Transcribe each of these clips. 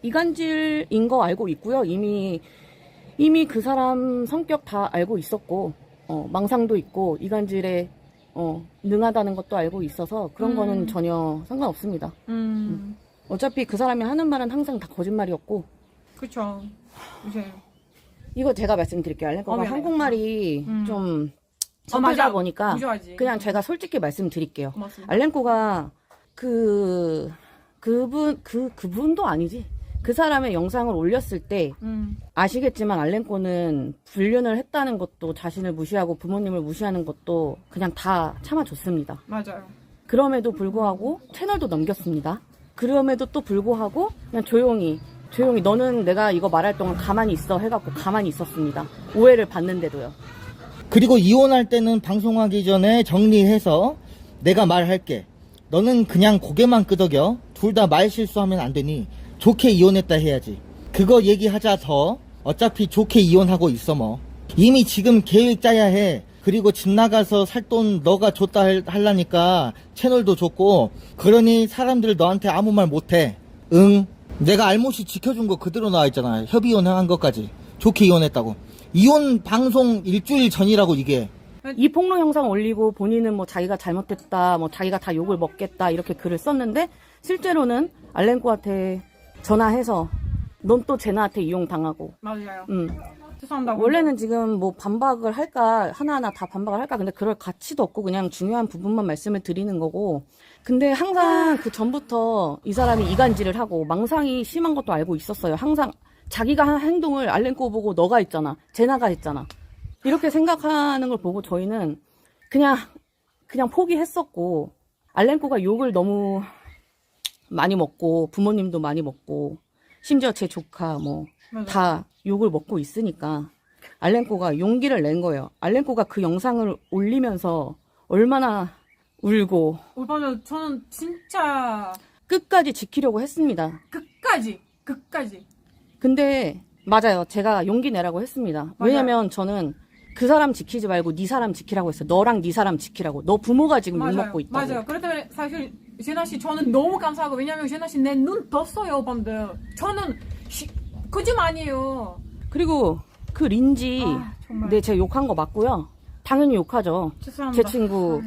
이간질인 거 알고 있고요. 이미 그 사람 성격 다 알고 있었고, 망상도 있고, 이간질에, 능하다는 것도 알고 있어서 그런 거는 전혀 상관없습니다. 어차피 그 사람이 하는 말은 항상 다 거짓말이었고. 그쵸. 이제. 이거 제가 말씀드릴게요. 알렌코가 한국말이 좀 서툴다 맞아. 보니까 부족하지. 그냥 제가 솔직히 말씀드릴게요. 고맙습니다. 알렌코가 그분도 아니지. 그 사람의 영상을 올렸을 때 아시겠지만 알렌코는 불륜을 했다는 것도 자신을 무시하고 부모님을 무시하는 것도 그냥 다 참아줬습니다. 맞아요. 그럼에도 불구하고 채널도 넘겼습니다. 그럼에도 또 불구하고 그냥 조용히 너는 내가 이거 말할 동안 가만히 있어 해갖고 가만히 있었습니다. 오해를 받는데도요. 그리고 이혼할 때는 방송하기 전에 정리해서 내가 말할게. 너는 그냥 고개만 끄덕여. 둘 다 말 실수하면 안 되니 좋게 이혼했다 해야지. 그거 얘기하자 더. 어차피 좋게 이혼하고 있어 뭐. 이미 지금 계획 짜야 해. 그리고 집 나가서 살 돈 너가 줬다 하려니까 채널도 줬고 그러니 사람들 너한테 아무 말 못해. 응. 내가 알못이 지켜준 거 그대로 나와있잖아. 협의 이혼한 것까지. 좋게 이혼했다고. 이혼 방송 일주일 전이라고 이게. 이 폭로 영상 올리고 본인은 뭐 자기가 잘못됐다, 뭐 자기가 다 욕을 먹겠다 이렇게 글을 썼는데 실제로는 알렌코한테 전화해서 넌 또 제나한테 이용당하고. 맞아요. 죄송합니다. 원래는 지금 뭐 반박을 할까 하나하나 다 반박을 할까 근데 그럴 가치도 없고 그냥 중요한 부분만 말씀을 드리는 거고 근데 항상 그 전부터 이 사람이 이간질을 하고 망상이 심한 것도 알고 있었어요. 항상 자기가 한 행동을 알렌코 보고 너가 했잖아 제나가 했잖아 이렇게 생각하는 걸 보고 저희는 그냥 포기했었고 알렌코가 욕을 너무 많이 먹고 부모님도 많이 먹고 심지어 제 조카 뭐 다 욕을 먹고 있으니까 알렌코가 용기를 낸 거예요. 알렌코가 그 영상을 올리면서 얼마나 울고 맞아요. 저는 진짜 끝까지 지키려고 했습니다. 끝까지. 근데 맞아요. 제가 용기 내라고 했습니다. 맞아요. 왜냐면 저는 그 사람 지키지 말고 네 사람 지키라고 했어요. 너랑 네 사람 지키라고. 너 부모가 지금 욕 먹고 있다고. 맞아요. 그렇기 때문에 사실 제나 씨 저는 너무 감사하고 왜냐면 제나 씨 내 눈 떴어요, 반들. 저는 거짓 아니에요. 그리고 그 린지 정말. 네, 제가 욕한 거 맞고요. 당연히 욕하죠. 죄송합니다. 제 친구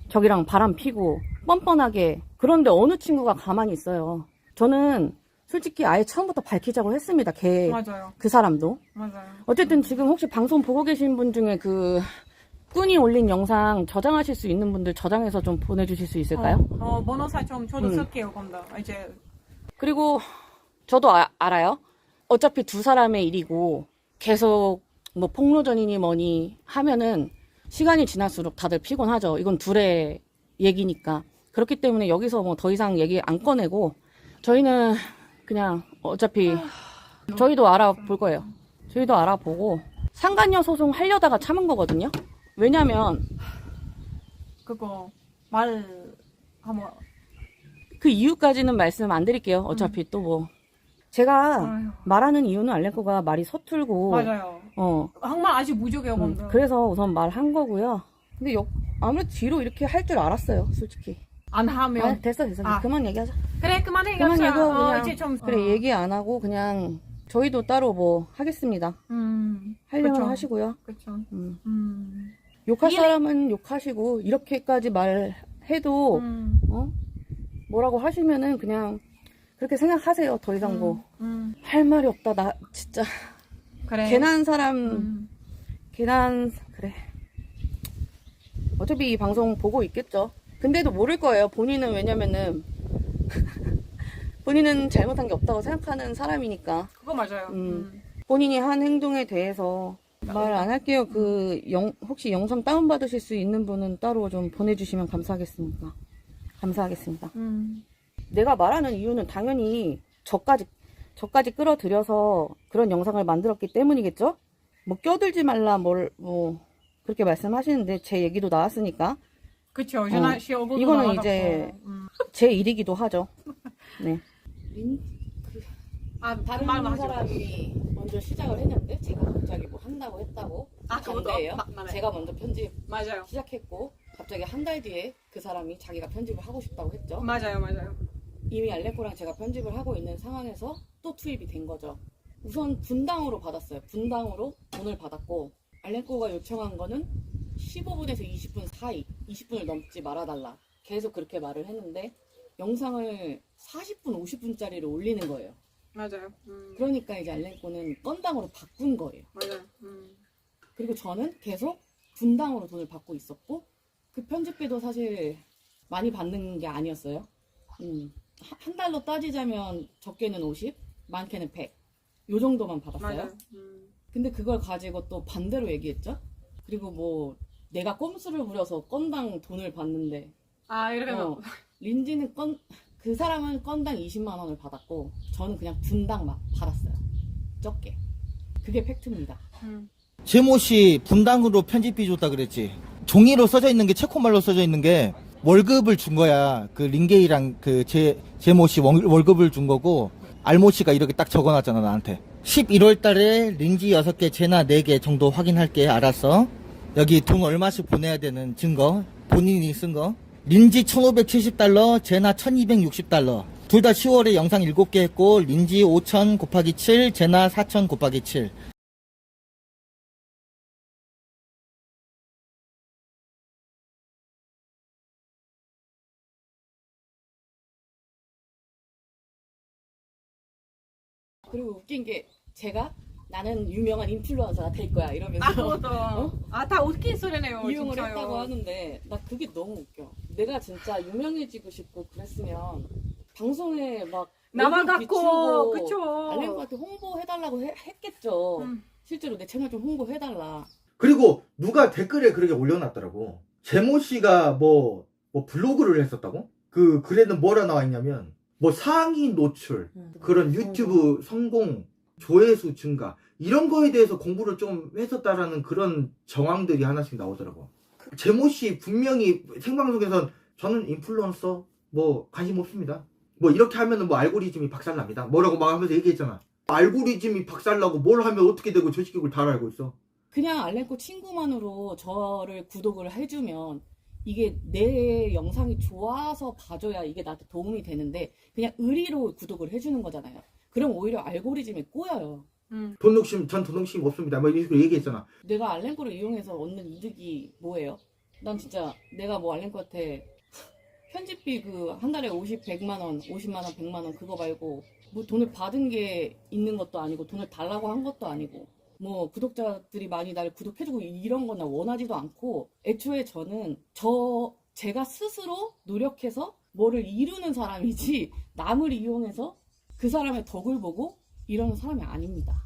저기랑 바람 피고 뻔뻔하게 그런데 어느 친구가 가만히 있어요. 저는 솔직히 아예 처음부터 밝히자고 했습니다. 맞아요. 그 사람도. 맞아요. 어쨌든 지금 혹시 방송 보고 계신 분 중에 그 꾼이 올린 영상 저장하실 수 있는 분들 저장해서 좀 보내주실 수 있을까요? 번호사 좀 저도 쓸게요, 건다. 이제. 그리고 저도 알아요. 어차피 두 사람의 일이고 계속 뭐 폭로전이니 뭐니 하면은 시간이 지날수록 다들 피곤하죠. 이건 둘의 얘기니까. 그렇기 때문에 여기서 뭐 더 이상 얘기 안 꺼내고 저희는 그냥 어차피 저희도 알아볼 거예요. 저희도 알아보고 상간녀 소송 하려다가 참은 거거든요. 왜냐면 그거 한번 그 이유까지는 말씀 안 드릴게요. 어차피 또 뭐 제가 말하는 이유는 알렌코가 말이 서툴고 맞아요. 항상 아직 무적이에요, 건다. 그래서 우선 말한 거고요. 근데 아무래도 뒤로 이렇게 할 줄 알았어요, 솔직히. 안 하면 됐어. 그만 얘기하자. 그래 그만해. 그만 얘기하고 그냥 이제 좀 그래 얘기 안 하고 그냥 저희도 따로 뭐 하겠습니다. 하려면 그쵸. 하시고요. 그렇죠. 욕할 사람은 욕하시고 이렇게까지 말해도 뭐라고 하시면은 그냥 그렇게 생각하세요. 더 이상 뭐 할 말이 없다. 나 진짜 그래. 괜한 사람 그래. 어차피 이 방송 보고 있겠죠. 근데도 모를 거예요. 본인은 왜냐면은 본인은 잘못한 게 없다고 생각하는 사람이니까. 그거 맞아요. 본인이 한 행동에 대해서 말 안 할게요. 혹시 영상 다운받으실 수 있는 분은 따로 좀 보내주시면 감사하겠습니다. 내가 말하는 이유는 당연히 저까지 끌어들여서 그런 영상을 만들었기 때문이겠죠? 뭐 껴들지 말라 뭐 그렇게 말씀하시는데 제 얘기도 나왔으니까. 그쵸. 제나 씨 얼굴도 이거는 나와갖고. 이제 제 일이기도 하죠. 네. 다른 말만 하죠. 사람이 먼저 시작을 했는데 제가 갑자기 뭐 한다고 했다고 그것도 반대예요. 맞아요. 제가 먼저 편집 맞아요. 시작했고 갑자기 한 달 뒤에 그 사람이 자기가 편집을 하고 싶다고 했죠. 맞아요. 이미 알레코랑 제가 편집을 하고 있는 상황에서 또 투입이 된 거죠. 우선 분당으로 받았어요. 분당으로 돈을 받았고 알레코가 요청한 거는 15분에서 20분 사이, 20분을 넘지 말아달라. 계속 그렇게 말을 했는데 영상을 40분, 50분짜리를 올리는 거예요. 맞아요. 그러니까 이제 알레코는 건당으로 바꾼 거예요. 맞아요. 그리고 저는 계속 분당으로 돈을 받고 있었고 그 편집비도 사실 많이 받는 게 아니었어요. 한 달로 따지자면 적게는 50, 많게는 100. 요 정도만 받았어요. 맞아요. 근데 그걸 가지고 또 반대로 얘기했죠. 그리고 뭐 내가 꼼수를 부려서 건당 돈을 받는데 아, 이렇게 린지는 그 사람은 건당 20만 원을 받았고 저는 그냥 분당 막 받았어요. 적게. 그게 팩트입니다. 제모 씨 분당으로 편집비 줬다 그랬지. 종이로 써져 있는 게 체코말로 써져 있는 게 월급을 준 거야. 그 린게이랑 그 제모 씨 월급을 준 거고 알모 씨가 이렇게 딱 적어놨잖아 나한테. 11월 달에 린지 6개, 제나 4개 정도 확인할게. 알았어. 여기 돈 얼마씩 보내야 되는 증거. 본인이 쓴 거. 린지 1570달러, 제나 1260달러. 둘 다 10월에 영상 7개 했고 린지 5000 곱하기 7, 제나 4000 곱하기 7. 그리고 웃긴 게 제가 나는 유명한 인플루언서가 될 거야 이러면서 다 웃긴 소리네요. 이용을 진짜요. 했다고 하는데 나 그게 너무 웃겨. 내가 진짜 유명해지고 싶고 그랬으면 방송에 막 나만 얼굴 갖고, 비추고 그쵸. 알렌코한테 홍보해달라고 했겠죠. 실제로 내 채널 좀 홍보해달라. 그리고 누가 댓글에 그렇게 올려놨더라고. 제모 씨가 뭐 블로그를 했었다고? 그 글에는 뭐라 나와 있냐면 뭐 상위 노출, 그런 유튜브 성공, 조회수 증가 이런 거에 대해서 공부를 좀 했었다라는 그런 정황들이 하나씩 나오더라고. 제모 씨 분명히 생방송에선 저는 인플루언서 뭐 관심 없습니다. 뭐 이렇게 하면은 뭐 알고리즘이 박살납니다. 뭐라고 막 하면서 얘기했잖아. 알고리즘이 박살나고 뭘 하면 어떻게 되고 저 시기를 다 알고 있어. 그냥 알렌코 친구만으로 저를 구독을 해주면 이게 내 영상이 좋아서 봐줘야 이게 나한테 도움이 되는데 그냥 의리로 구독을 해주는 거잖아요. 그럼 오히려 알고리즘에 꼬여요. 돈 욕심, 전 돈 욕심 없습니다. 뭐 이런 식으로 얘기했잖아. 내가 알렌코를 이용해서 얻는 이득이 뭐예요? 난 진짜 내가 뭐 알렌코한테 편집비 그 한 달에 100만 원, 50만 원, 100만 원 그거 말고 뭐 돈을 받은 게 있는 것도 아니고 돈을 달라고 한 것도 아니고 뭐 구독자들이 많이 날 구독해주고 이런 건 나 원하지도 않고 애초에 저는 제가 스스로 노력해서 뭐를 이루는 사람이지 남을 이용해서 그 사람의 덕을 보고 이러는 사람이 아닙니다.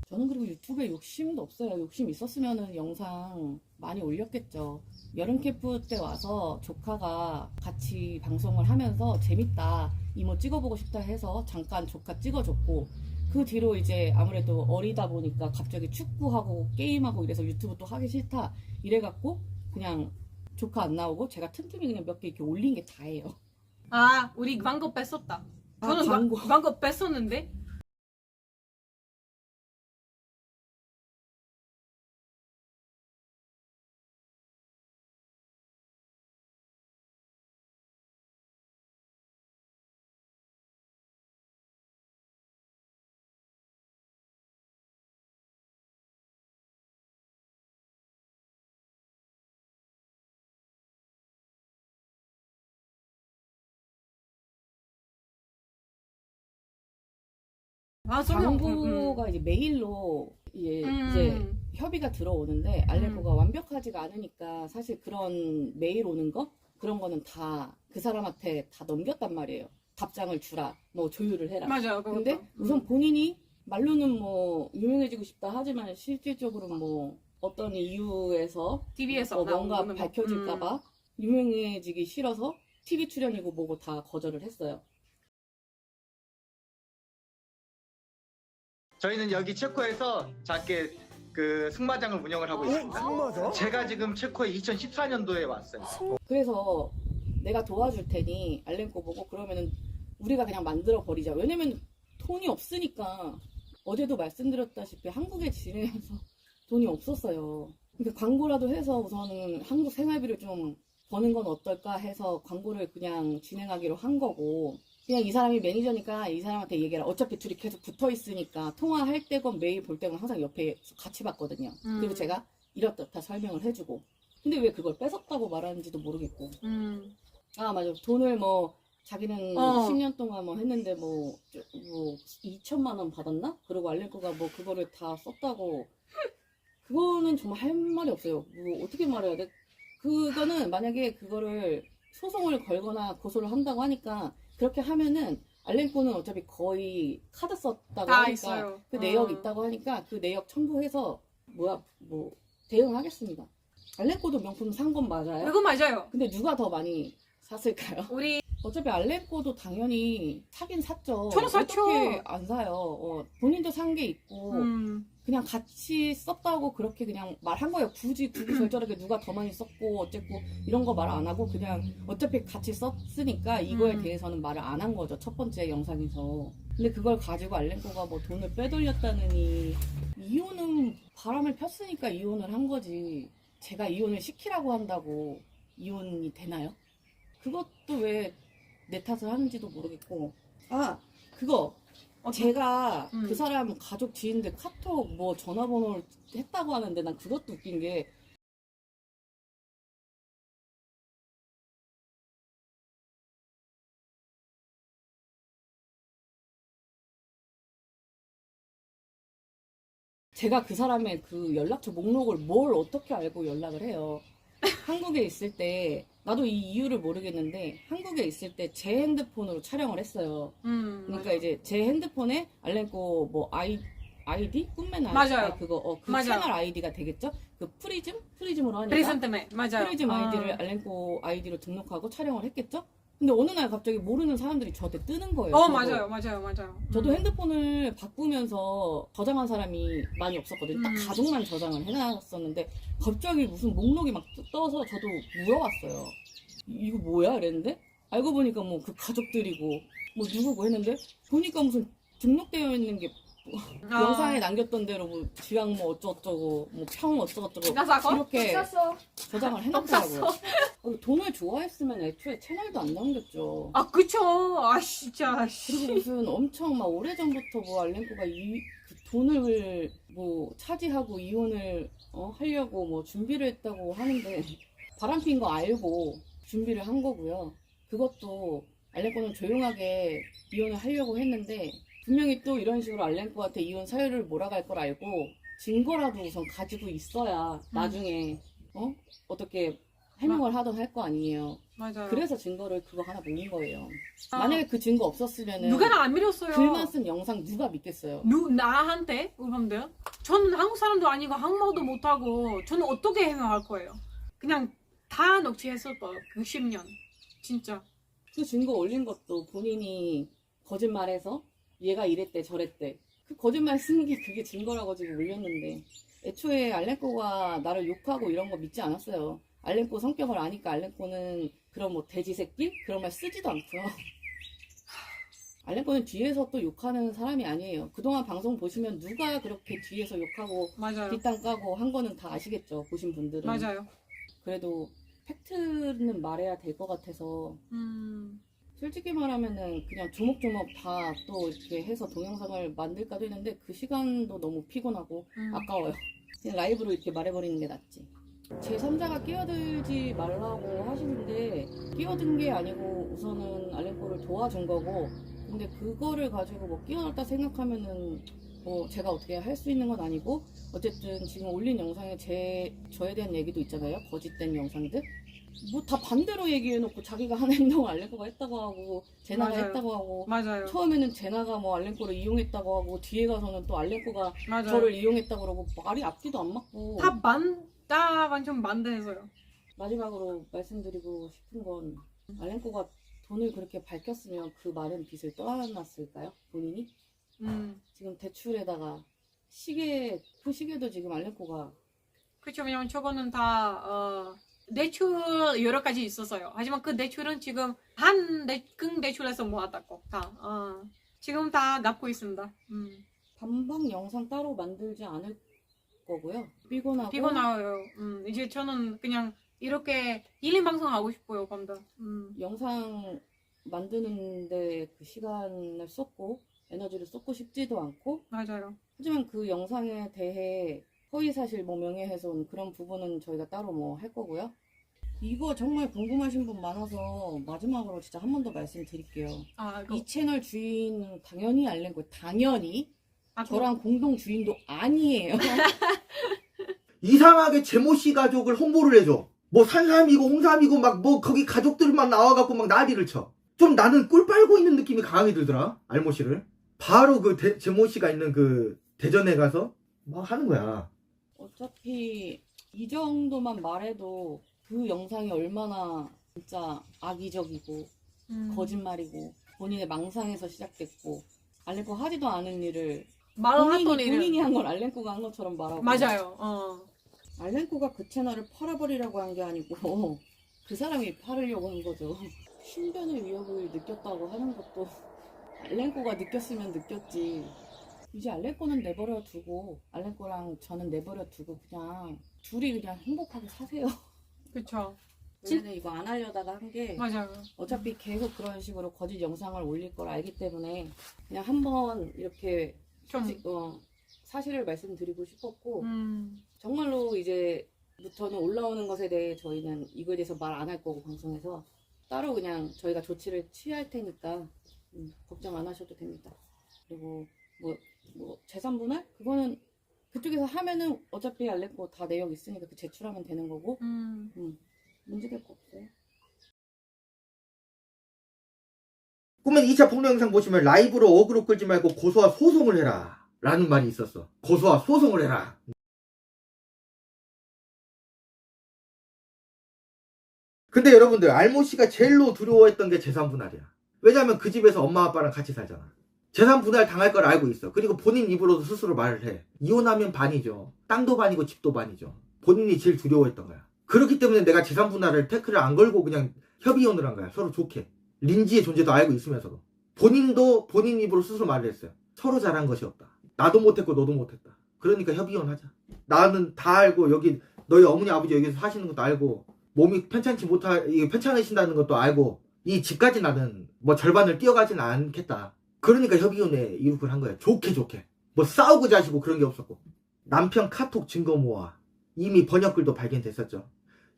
저는 그리고 유튜브에 욕심도 없어요. 욕심 있었으면은 영상 많이 올렸겠죠. 여름 캠프 때 와서 조카가 같이 방송을 하면서 재밌다, 이모 찍어보고 싶다 해서 잠깐 조카 찍어줬고 그 뒤로 이제 아무래도 어리다 보니까 갑자기 축구하고 게임하고 이래서 유튜브 또 하기 싫다 이래갖고 그냥 조카 안 나오고 제가 틈틈이 그냥 몇 개 이렇게 올린 게 다예요. 아, 우리 광고 뺐었다. 저는 광고 뺐었는데. 광고가 이제 메일로 이제 협의가 들어오는데 알레코가 완벽하지가 않으니까 사실 그런 메일 오는 거 그런 거는 다 그 사람한테 다 넘겼단 말이에요. 답장을 주라, 뭐 조율을 해라. 맞아요. 근데 우선 본인이 말로는 뭐 유명해지고 싶다 하지만 실질적으로 뭐 어떤 이유에서 TV에서 뭔가 밝혀질까봐 유명해지기 싫어서 TV 출연이고 뭐고 다 거절을 했어요. 저희는 여기 체코에서 작게 그 승마장을 운영을 하고 있습니다. 승마장? 제가 지금 체코에 2014년도에 왔어요. 그래서 내가 도와줄 테니 알렌코 보고 그러면은 우리가 그냥 만들어 버리자. 왜냐면 돈이 없으니까 어제도 말씀드렸다시피 한국에 지내면서 돈이 없었어요. 그러니까 광고라도 해서 우선은 한국 생활비를 좀 버는 건 어떨까 해서 광고를 그냥 진행하기로 한 거고 그냥 이 사람이 매니저니까 이 사람한테 얘기해라. 어차피 둘이 계속 붙어 있으니까 통화할 때건 메일 볼 때건 항상 옆에 같이 봤거든요. 그리고 제가 이렇다 설명을 해주고. 근데 왜 그걸 뺏었다고 말하는지도 모르겠고. 아 맞아. 돈을 뭐 자기는 10년 동안 뭐 했는데 뭐 2천만 원 받았나? 그리고 알렌코가 뭐 그거를 다 썼다고. 그거는 정말 할 말이 없어요. 뭐 어떻게 말해야 돼? 그거는 만약에 그거를 소송을 걸거나 고소를 한다고 하니까 그렇게 하면은 알렌코는 어차피 거의 카드 썼다고 다 하니까 있어요. 그 내역 있다고 하니까 그 내역 첨부해서 뭐 대응하겠습니다. 알렌코도 명품 산 건 맞아요. 그거 맞아요. 근데 누가 더 많이 샀을까요? 우리 어차피 알렌코도 당연히 사긴 샀죠. 저는 샀죠. 어떻게 안 사요? 본인도 산 게 있고 그냥 같이 썼다고 그렇게 그냥 말한 거예요. 굳이 절절하게 누가 더 많이 썼고 어쨌고 이런 거 말 안 하고 그냥 어차피 같이 썼으니까 이거에 대해서는 말을 안 한 거죠. 첫 번째 영상에서. 근데 그걸 가지고 알렌코가 뭐 돈을 빼돌렸다느니 이혼은 바람을 폈으니까 이혼을 한 거지. 제가 이혼을 시키라고 한다고 이혼이 되나요? 그것도 왜 내 탓을 하는지도 모르겠고. 아 그거 제가 그 사람 가족 지인들 카톡 뭐 전화번호를 했다고 하는데 난 그것도 웃긴 게 제가 그 사람의 그 연락처 목록을 뭘 어떻게 알고 연락을 해요. 한국에 있을 때 나도 이 이유를 모르겠는데 한국에 있을 때 제 핸드폰으로 촬영을 했어요. 그러니까 이제 제 핸드폰에 알렌코 뭐 아이디? 꿈맨 아이디? 맞아요. 그 맞아요. 채널 아이디가 되겠죠? 그 프리즘으로 하니까 프리즌 맞아요. 프리즘 아이디를 알렌코 아이디로 등록하고 촬영을 했겠죠? 근데 어느 날 갑자기 모르는 사람들이 저한테 뜨는 거예요. 저도. 맞아요. 저도 핸드폰을 바꾸면서 저장한 사람이 많이 없었거든요. 딱 가족만 저장을 해놨었는데 갑자기 무슨 목록이 막 떠서 저도 물어봤어요. 이거 뭐야? 이랬는데 알고 보니까 뭐 그 가족들이고 뭐 누구고 했는데 보니까 무슨 등록되어 있는 게 영상에 남겼던 대로 뭐 지왕 뭐 어쩌고저쩌고 뭐 평 어쩌고저쩌고 이렇게 저장을 해놨더라고요. 돈을 좋아했으면 애초에 채널도 안 남겼죠. 아 그쵸. 아 진짜. 그리고 무슨 엄청 막 오래전부터 뭐 알렌코가 그 돈을 뭐 차지하고 이혼을 하려고 뭐 준비를 했다고 하는데 바람핀 거 알고 준비를 한 거고요. 그것도 알렌코는 조용하게 이혼을 하려고 했는데 분명히 또 이런 식으로 알렌코한테 이혼 사유를 몰아갈 걸 알고 증거라도 우선 가지고 있어야 나중에 어떻게 해명을 하던 할 거 아니에요. 맞아요. 그래서 증거를 그거 하나 모은 거예요. 만약에 그 증거 없었으면은 누가 나 안 믿었어요. 글만 쓴 영상 누가 믿겠어요? 나한테 그런데 저는 한국 사람도 아니고 한국말도 못하고 저는 어떻게 해명할 거예요. 그냥 다 녹취했을 거예요. 그 10년 진짜. 그 증거 올린 것도 본인이 거짓말해서 얘가 이랬대 저랬대 그 거짓말 쓰는 게 그게 증거라고 지금 올렸는데 애초에 알렌코가 나를 욕하고 이런 거 믿지 않았어요. 알렌코 성격을 아니까 알렌코는 그런 뭐 돼지 새끼? 그런 말 쓰지도 않고요. 알렌코는 뒤에서 또 욕하는 사람이 아니에요. 그동안 방송 보시면 누가 그렇게 뒤에서 욕하고 맞아요. 뒷담 까고 한 거는 다 아시겠죠. 보신 분들은. 맞아요. 그래도 팩트는 말해야 될 것 같아서 솔직히 말하면은 그냥 조목조목 다 또 이렇게 해서 동영상을 만들까도 했는데 그 시간도 너무 피곤하고 아까워요. 그냥 라이브로 이렇게 말해버리는 게 낫지. 제3자가 끼어들지 말라고 하시는데 끼어든 게 아니고 우선은 알렌코를 도와준 거고 근데 그거를 가지고 뭐 끼어들다 생각하면은 뭐 제가 어떻게 할 수 있는 건 아니고 어쨌든 지금 올린 영상에 저에 대한 얘기도 있잖아요. 거짓된 영상들. 뭐 다 반대로 얘기해놓고 자기가 한 행동을 알렌코가 했다고 하고 제나가 맞아요. 했다고 하고 맞아요. 처음에는 제나가 뭐 알렌코를 이용했다고 하고 뒤에 가서는 또 알렌코가 맞아요. 저를 이용했다고 그러고 말이 앞뒤도 안 맞고 다 완전 반대해서요. 마지막으로 말씀드리고 싶은 건 알렌코가 돈을 그렇게 밝혔으면 그 많은 빚을 떠안았을까요? 본인이? 지금 대출에다가 그 시계도 지금 알렌코가 그렇죠. 왜냐면 저거는 다 대출 여러 가지 있었어요. 하지만 그 대출은 지금 큰 대출에서 모았다고 다 지금 다 갚고 있습니다. 반박 영상 따로 만들지 않을 거고요. 피곤하고 피곤해요. 이제 저는 그냥 이렇게 힐링 방송 하고 싶어요. 밤다. 영상 만드는데 그 시간을 쏟고 에너지를 쏟고 싶지도 않고, 맞아요. 하지만 그 영상에 대해 허위사실 뭐 명예훼손 그런 부분은 저희가 따로 뭐 할 거고요. 이거 정말 궁금하신 분 많아서 마지막으로 진짜 한 번 더 말씀드릴게요. 아, 이 채널 주인은 당연히 알렌코, 당연히 아, 저랑 공동 주인도 아니에요. 이상하게 제모씨 가족을 홍보를 해줘. 뭐 산삼이고 홍삼이고 막 뭐 거기 가족들만 나와갖고 막 난리를 쳐. 좀 나는 꿀 빨고 있는 느낌이 강하게 들더라, 알모씨를. 바로 그 제모씨가 있는 그 대전에 가서 막 하는 거야. 어차피 이 정도만 말해도 그 영상이 얼마나 진짜 악의적이고 거짓말이고 본인의 망상에서 시작됐고 알렌코가 하지도 않은 일을 말을 했더니 본인이 한 걸 알렌코가 한 것처럼 말하고. 맞아요. 알렌코가 그 채널을 팔아버리라고 한 게 아니고 그 사람이 팔으려고 한 거죠. 신변의 위협을 느꼈다고 하는 것도 알렌코가 느꼈으면 느꼈지. 이제 알렌코는 내버려 두고 알렌코랑 저는 내버려 두고 그냥 둘이 그냥 행복하게 사세요. 그쵸. 원래는 이거 안 하려다가 한 게 맞아요. 어차피 계속 그런 식으로 거짓 영상을 올릴 걸 알기 때문에 그냥 한번 이렇게 좀, 사실을 말씀드리고 싶었고, 음, 정말로 이제부터는 올라오는 것에 대해 저희는 이거에 대해서 말 안 할 거고 방송에서 따로 그냥 저희가 조치를 취할 테니까 걱정 안 하셔도 됩니다. 그리고 뭐 재산분할? 그거는 그쪽에서 하면은 어차피 알렌코 다 내역 있으니까 그 제출하면 되는 거고 문제될 거 없어요. 그러면 2차 폭로 영상 보시면 라이브로 어그로 끌지 말고 고소와 소송을 해라 라는 말이 있었어. 고소와 소송을 해라. 근데 여러분들, 알모씨가 제일로 두려워했던 게 재산분할이야. 왜냐면 그 집에서 엄마 아빠랑 같이 살잖아. 재산분할 당할 걸 알고 있어. 그리고 본인 입으로도 스스로 말을 해. 이혼하면 반이죠. 땅도 반이고 집도 반이죠. 본인이 제일 두려워했던 거야. 그렇기 때문에 내가 재산분할을 태클을 안 걸고 그냥 협의혼을 한 거야. 서로 좋게. 린지의 존재도 알고 있으면서도. 본인도 본인 입으로 스스로 말을 했어요. 서로 잘한 것이 없다. 나도 못했고 너도 못했다. 그러니까 협의혼 하자. 나는 다 알고 여기 너희 어머니 아버지 여기서 사시는 것도 알고 몸이 편찮으신다는 것도 알고 이 집까지 나는 뭐 절반을 뛰어가진 않겠다. 그러니까 협의혼에 이룩을 한 거야. 좋게. 뭐 싸우고 자시고 그런 게 없었고. 남편 카톡 증거 모아. 이미 번역글도 발견됐었죠.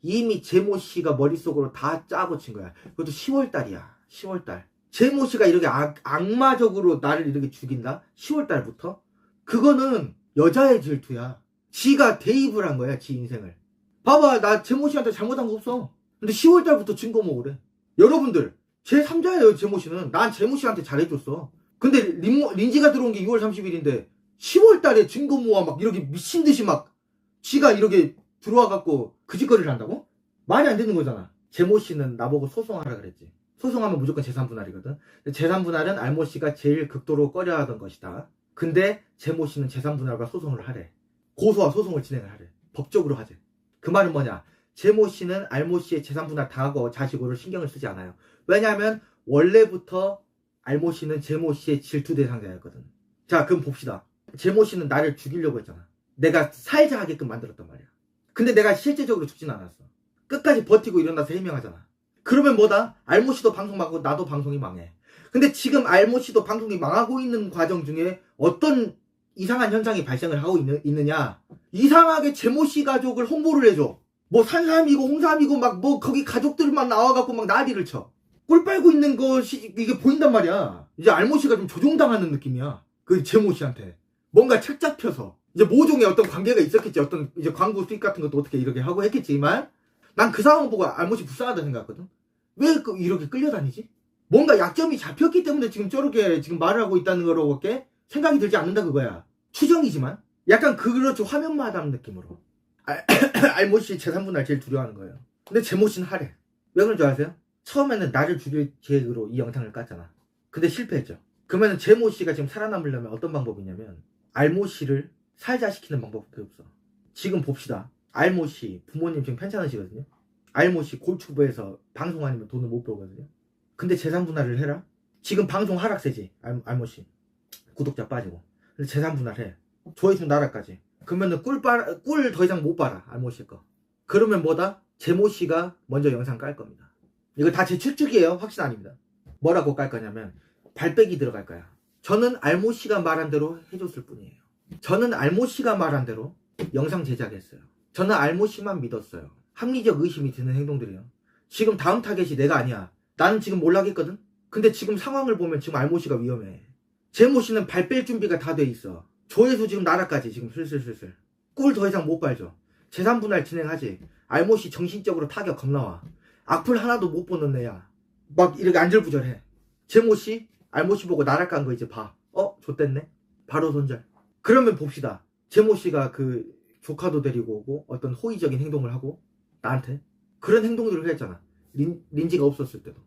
이미 제모 씨가 머릿속으로 다 짜고 친 거야. 그것도 10월달이야. 10월달. 제모 씨가 이렇게 악마적으로 나를 이렇게 죽인다? 10월달부터? 그거는 여자의 질투야. 지가 대입을 한 거야, 지 인생을. 봐봐, 나 제모 씨한테 잘못한 거 없어. 근데 10월달부터 증거 모으래. 여러분들, 제 3자예요, 제모 씨는. 난 제모 씨한테 잘해줬어. 근데 린지가 들어온 게 6월 30일인데 10월달에 증거 모아 막 이렇게 미친 듯이 막 지가 이렇게 들어와갖고 그 짓거리를 한다고? 말이 안 되는 거잖아. 제모 씨는 나보고 소송하라 그랬지. 소송하면 무조건 재산분할이거든. 재산분할은 알모 씨가 제일 극도로 꺼려하던 것이다. 근데 제모 씨는 재산분할과 소송을 하래. 고소와 소송을 진행을 하래. 법적으로 하재. 그 말은 뭐냐? 제모 씨는 알모 씨의 재산분할 당하고 자시고를 신경을 쓰지 않아요. 왜냐하면 원래부터 알모 씨는 제모 씨의 질투 대상자였거든. 자, 그럼 봅시다. 제모 씨는 나를 죽이려고 했잖아. 내가 살자 하게끔 만들었단 말이야. 근데 내가 실제적으로 죽진 않았어. 끝까지 버티고 일어나서 해명하잖아. 그러면 뭐다? 알모 씨도 방송 망하고 나도 방송이 망해. 근데 지금 알모 씨도 방송이 망하고 있는 과정 중에 어떤 이상한 현상이 발생을 하고 있느냐? 이상하게 제모 씨 가족을 홍보를 해줘. 뭐 산삼이고 홍삼이고 막 뭐 거기 가족들만 나와갖고 막 난리를 쳐. 꿀 빨고 있는 것이 이게 보인단 말이야. 이제 알모 씨가 좀 조종당하는 느낌이야. 그 제모 씨한테. 뭔가 책 잡혀서. 이제 모종의 어떤 관계가 있었겠지. 어떤 이제 광고 수익 같은 것도 어떻게 이렇게 하고 했겠지만 난 그 상황 보고 알모 씨 불쌍하다 생각했거든. 왜 이렇게 끌려다니지? 뭔가 약점이 잡혔기 때문에 지금 저렇게 지금 말을 하고 있다는 거로밖에 생각이 들지 않는다 그거야. 추정이지만 약간 그렇죠. 화면 마담 느낌으로. 알모 씨 재산분할 제일 두려워하는 거예요. 근데 제모 씨는 하래. 왜 그런 줄 아세요? 처음에는 나를 죽일 계획으로 이 영상을 깠잖아. 근데 실패했죠. 그러면 제모 씨가 지금 살아남으려면 어떤 방법이냐면 알모 씨를 살자시키는 방법밖에 없어. 지금 봅시다. 알모 씨 부모님 지금 편찮으시거든요. 알모 씨 골추부에서 방송 아니면 돈을 못 벌거든요. 근데 재산분할을 해라? 지금 방송 하락세지. 알모 씨 구독자 빠지고. 근데 재산분할해. 조회수 나라까지. 그러면은 꿀 더 이상 못 빨아. 알모 씨 거. 그러면 뭐다? 제모 씨가 먼저 영상 깔 겁니다. 이거 다 제 추측이에요. 확신 아닙니다. 뭐라고 깔 거냐면 발빼기 들어갈 거야. 저는 알모 씨가 말한 대로 해줬을 뿐이에요. 저는 알모 씨가 말한 대로 영상 제작했어요. 저는 알모 씨만 믿었어요. 합리적 의심이 드는 행동들이에요. 지금 다음 타겟이 내가 아니야. 나는 지금 몰락했거든? 근데 지금 상황을 보면 지금 알모 씨가 위험해. 제모 씨는 발 뺄 준비가 다 돼 있어. 조회수 지금 나라까지 지금 슬슬슬슬. 꿀 더 이상 못 빨죠. 재산분할 진행하지. 알모 씨 정신적으로 타격 겁나 와. 악플 하나도 못 보는 애야. 막 이렇게 안절부절해. 제모 씨, 알모 씨 보고 나락 간 거 이제 봐. 좆됐네. 바로 손절. 그러면 봅시다. 제모 씨가 그 조카도 데리고 오고 어떤 호의적인 행동을 하고 나한테 그런 행동들을 했잖아. 린지가 없었을 때도.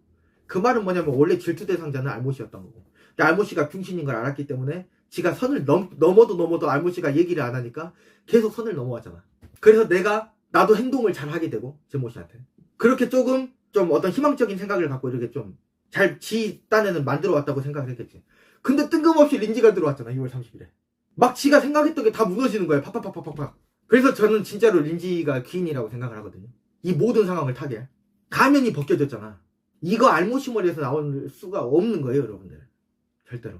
그 말은 뭐냐면 원래 질투 대상자는 알모 씨였던 거고. 근데 알모 씨가 병신인 걸 알았기 때문에 지가 선을 넘어도 알모 씨가 얘기를 안 하니까 계속 선을 넘어왔잖아. 그래서 나도 행동을 잘 하게 되고 제모 씨한테. 그렇게 조금 좀 어떤 희망적인 생각을 갖고 이렇게 좀 잘 지 딴에는 만들어 왔다고 생각을 했겠지. 근데 뜬금없이 린지가 들어왔잖아. 2월 30일에. 막 지가 생각했던 게 다 무너지는 거야. 팍팍팍팍팍. 그래서 저는 진짜로 린지가 귀인이라고 생각을 하거든요. 이 모든 상황을 타게. 가면이 벗겨졌잖아. 이거 알모시 머리에서 나올 수가 없는 거예요, 여러분들. 절대로.